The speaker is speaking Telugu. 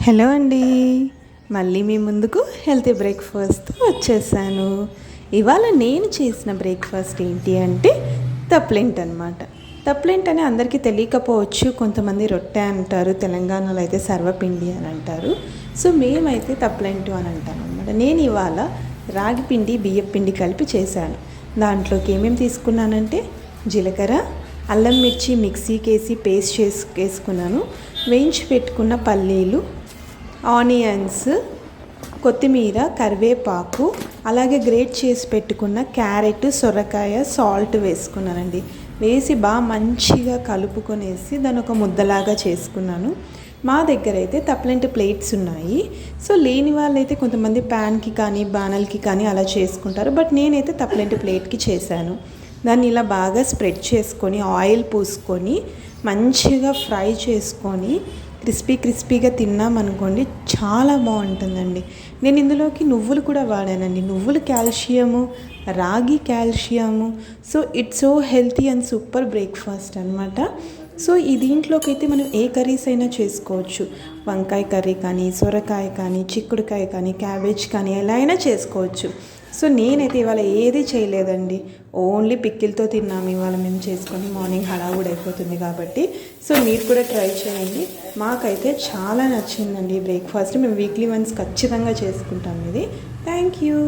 హలో అండి, మళ్ళీ మీ ముందుకు హెల్తీ బ్రేక్ఫాస్ట్ వచ్చేసాను. ఇవాళ నేను చేసిన బ్రేక్ఫాస్ట్ ఏంటి అంటే తప్లెంట్ అనమాట. తప్లెంట్ అని అందరికీ తెలియకపోవచ్చు, కొంతమంది రొట్టె అంటారు, తెలంగాణలో అయితే సర్వపిండి అని అంటారు. సో మేమైతే తప్లెంటు అని అంటాం అనమాట. నేను ఇవాళ రాగి పిండి బియ్యం పిండి కలిపి చేశాను. దాంట్లోకి ఏమేమి తీసుకున్నానంటే జీలకర్ర, అల్లం మిర్చి మిక్సీకి వేసి పేస్ట్ వేసుకున్నాను, వేయించి పెట్టుకున్న పల్లీలు, ఆనియన్స్, కొత్తిమీర, కరివేపాకు, అలాగే గ్రేట్ చేసి పెట్టుకున్న క్యారెట్, సొరకాయ, సాల్ట్ వేసుకున్నానండి. వేసి బాగా మంచిగా కలుపుకొనేసి దాన్ని ఒక ముద్దలాగా చేసుకున్నాను. మా దగ్గర అయితే తప్లెంట్ ప్లేట్స్ ఉన్నాయి. సో లేని వాళ్ళైతే కొంతమంది ప్యాన్కి కానీ బాణల్కి కానీ అలా చేసుకుంటారు. బట్ నేనైతే తప్లెంట్ ప్లేట్కి చేశాను. దాన్ని ఇలా బాగా స్ప్రెడ్ చేసుకొని ఆయిల్ పూసుకొని మంచిగా ఫ్రై చేసుకొని క్రిస్పీగా తిన్నామనుకోండి, చాలా బాగుంటుందండి. నేను ఇందులోకి నువ్వులు కూడా వాడానండి. నువ్వులు కాల్షియము, రాగి calcium. So it's so healthy and super breakfast అనమాట. సో ఈ దీంట్లోకి అయితే మనం ఏ కర్రీస్ అయినా చేసుకోవచ్చు. వంకాయ కర్రీ కానీ, సొరకాయ కానీ, చిక్కుడుకాయ కానీ, క్యాబేజ్ కానీ ఎలా అయినా చేసుకోవచ్చు. సో నేనైతే ఇవాళ ఏది చేయలేదండి, ఓన్లీ పిక్కిల్తో తిన్నాము ఇవాళ మేము చేసుకొని. మార్నింగ్ హడావుడి అయిపోతుంది కాబట్టి. సో మీరు కూడా ట్రై చేయండి. మాకైతే చాలా నచ్చిందండి బ్రేక్ఫాస్ట్. మేము వీక్లీ వన్స్ ఖచ్చితంగా చేసుకుంటాం ఇది. Thank you.